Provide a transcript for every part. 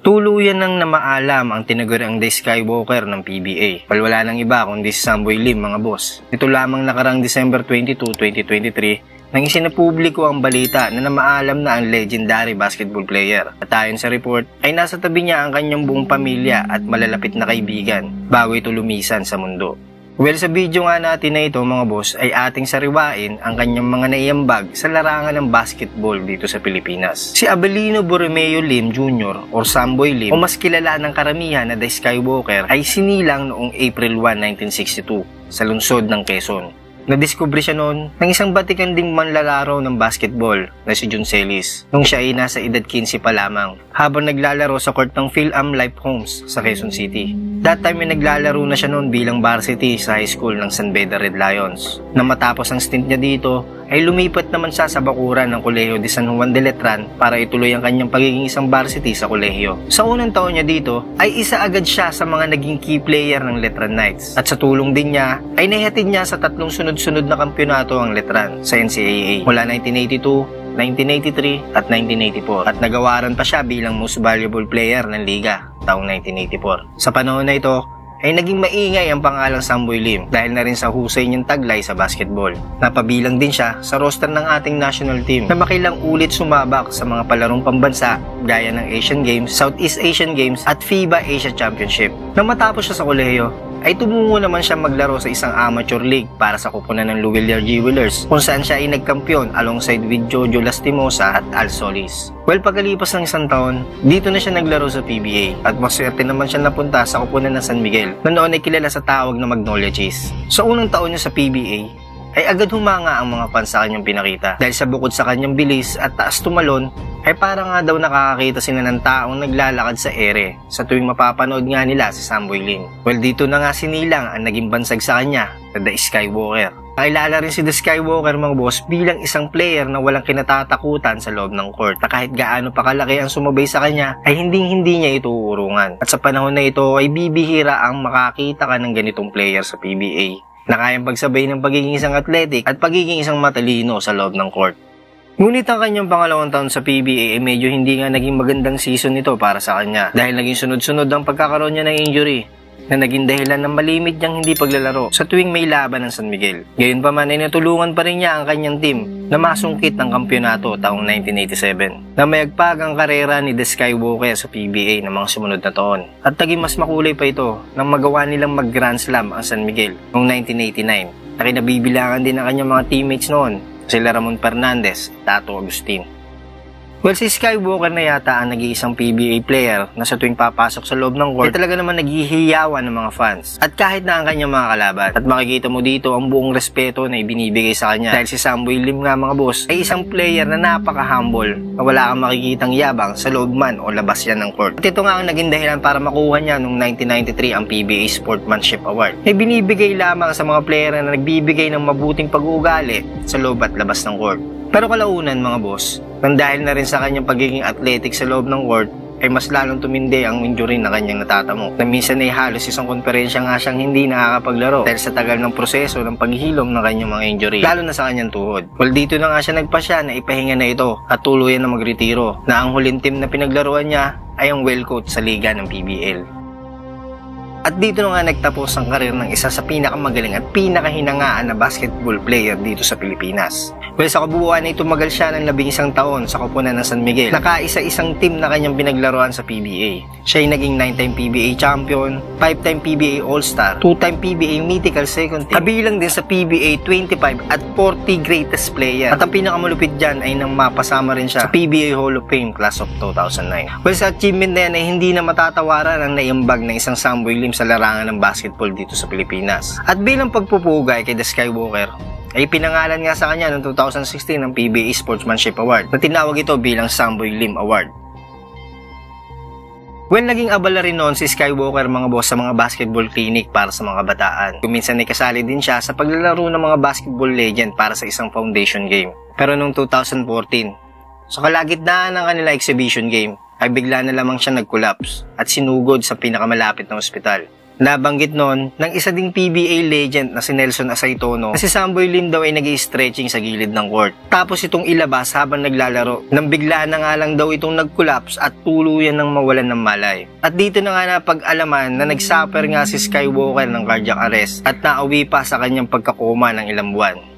Tuluyan nang namaalam ang tinaguriang The Skywalker ng PBA. Wala nang iba kundi si Samboy Lim, mga boss. Ito lamang nakarang December 22, 2023 nang isinapubliko ang balita na namaalam na ang legendary basketball player. At ayon sa report ay nasa tabi niya ang kanyang buong pamilya at malalapit na kaibigan bago ito lumisan sa mundo. Well, sa video nga natin na ito, mga boss, ay ating sariwain ang kanyang mga naiambag sa larangan ng basketball dito sa Pilipinas. Si Abelino Borromeo Lim Jr. or Samboy Lim, o mas kilala ng karamihan na The Skywalker, ay sinilang noong April 1, 1962 sa lungsod ng Quezon. Nadiskubre siya noon ng isang batikan ding manlalaro ng basketball na si Jun Celis nung siya ay nasa edad 15 pa lamang habang naglalaro sa court ng Phil-Am Life Homes sa Quezon City. That time ay naglalaro na siya noon bilang varsity sa high school ng San Beda Red Lions. Na matapos ang stint niya dito ay lumipat naman siya sa bakuran ng Kolehiyo de San Juan de Letran para ituloy ang kanyang pagiging isang varsity sa kolehiyo. Sa unang taon niya dito ay isa agad siya sa mga naging key player ng Letran Knights at sa tulong din niya ay nahihatid niya sa 3 sunod-sunod na kampyonato ang Letran sa NCAA mula 1982, 1983 at 1984 at nagawaran pa siya bilang most valuable player ng liga taong 1984. Sa panahon na ito ay naging maingay ang pangalang Samboy Lim dahil na rin sa husay niyang taglay sa basketball. Napabilang din siya sa roster ng ating national team na makilang ulit sumabak sa mga palarong pambansa gaya ng Asian Games, Southeast Asian Games at FIBA Asia Championship. Nang matapos siya sa kolehiyo, ay tumungo naman siya maglaro sa isang amateur league para sa kupunan ng Luwiliar Jewelers kung saan siya ay nagkampiyon alongside with Jojo Lastimosa at Al Solis. Well, pagkalipas ng isang taon, dito na siya naglaro sa PBA at maswerte naman siya napunta sa kupunan ng San Miguel na noon ay kilala sa tawag na Magnolia Chase. Sa unang taon niya sa PBA, ay agad humanga ang mga fans sa kanyang pinakita dahil sa bukod sa kanyang bilis at taas tumalon ay parang nga daw nakakakita sila ng taong naglalakad sa ere sa tuwing mapapanood nga nila si Samboy Lim. Well, dito na nga sinilang ang naging bansag sa kanya na The Skywalker. Nakilala rin si The Skywalker, mga boss, bilang isang player na walang kinatatakutan sa loob ng court na kahit gaano pa kalaki ang sumabay sa kanya ay hindi niya ito uurungan. At sa panahon na ito ay bibihira ang makakita ka ng ganitong player sa PBA na kayang pagsabay ng pagiging isang athletic at pagiging isang matalino sa loob ng court. Ngunit ang kanyang pangalawang taon sa PBA ay medyo hindi nga naging magandang season nito para sa kanya dahil naging sunod-sunod ang pagkakaroon niya ng injury na naging dahilan ng malimit niyang hindi paglalaro sa tuwing may laban ng San Miguel. Gayunpaman ay natulungan pa rin niya ang kanyang team na masungkit ng kampyonato taong 1987 na mayagpag ang karera ni The Skywalker sa PBA ng mga sumunod na taon. At naging mas makulay pa ito nang magawa nilang mag-Grand Slam ang San Miguel noong 1989 na kinabibilangan din ang kanyang mga teammates noon, sila Ramon Fernandez at Tato Agustin. Well, si Skywalker na yata ang nag-iisang PBA player na sa tuwing papasok sa loob ng court ay talaga naman naghihiyawan ng mga fans. At kahit na ang kanyang mga kalaban. At makikita mo dito ang buong respeto na ibinibigay sa kanya. Dahil si Samboy Lim nga, mga boss, ay isang player na napaka-humble na wala kang makikitang yabang sa loob man o labas yan ng court. At ito nga ang naging dahilan para makuha niya noong 1993 ang PBA Sportsmanship Award. Ay binibigay lamang sa mga player na nagbibigay ng mabuting pag-uugali sa loob at labas ng court. Pero kalaunan, mga boss, nang dahil na rin sa kanyang pagiging athletic sa loob ng court, ay mas lalong tumindi ang injury na kanyang natatamo. Na minsan ay halos isang konferensya nga siyang hindi nakakapaglaro dahil sa tagal ng proseso ng paghilom ng kanyang mga injury, lalo na sa kanyang tuhod. Well, dito na nga siya nagpasya na ipahinga na ito at tuluyan na magretiro, na ang huling team na pinaglaruan niya ay ang well-coached sa liga ng PBL. At dito na nga nagtapos ang karir ng isa sa pinakamagaling at pinakahinangaan na basketball player dito sa Pilipinas. Well, sa kabuuan ay tumagal siya ng 11 taon sa kupunan ng San Miguel. Nakaisa-isang team na kanyang pinaglaruan sa PBA. Siya ay naging 9-time PBA champion, 5-time PBA All-Star, 2-time PBA Mythical Second Team, kabilang din sa PBA 25 at 40 Greatest Player. At ang pinakamalupit dyan ay nang mapasama rin siya sa PBA Hall of Fame Class of 2009. Well, sa achievement na yan ay hindi na matatawaran ang naiambag ng isang Samboy Lim sa larangan ng basketball dito sa Pilipinas. At bilang pagpupugay kay The Skywalker, ay pinangalan nga sa kanya noong 2016 ng PBA Sportsmanship Award na tinawag ito bilang Samboy Lim Award. Well, naging abala rin noon si Skywalker, mga boss, sa mga basketball clinic para sa mga kabataan. Kuminsan ay kasali din siya sa paglalaro ng mga basketball legend para sa isang foundation game. Pero noong 2014, sa kalagitnaan ng kanila exhibition game, ay bigla na lamang siya nag-collapse at sinugod sa pinakamalapit na ospital. Nabanggit nun ng isa ding PBA legend na si Nelson Asaytono na si Samboy Lim daw ay nag-i-stretching sa gilid ng court. Tapos itong ilabas habang naglalaro nang bigla na nga lang daw itong nag-collapse at tuluyan ng mawalan ng malay. At dito na nga napag-alaman na nag-suffer nga si Skywalker ng cardiac arrest at nauwi pa sa kanyang pagkakoma ng ilang buwan.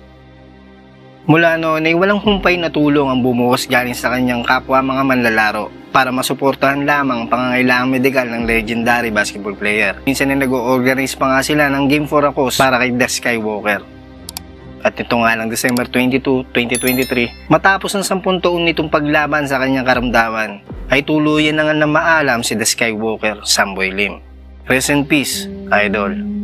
Mula noon ay walang humpay na tulong ang bumuhos galing sa kanyang kapwa mga manlalaro para masuportahan lamang ang pangangailangang medikal ng legendary basketball player. Minsan ay nag-o-organize pa nga sila ng game for a cause para kay The Skywalker. At ito nga lang December 22, 2023, matapos ang 10 taon nitong paglaban sa kanyang karamdaman, ay tuluyan na nga na maalam si The Skywalker, Samboy Lim. Rest in peace, idol.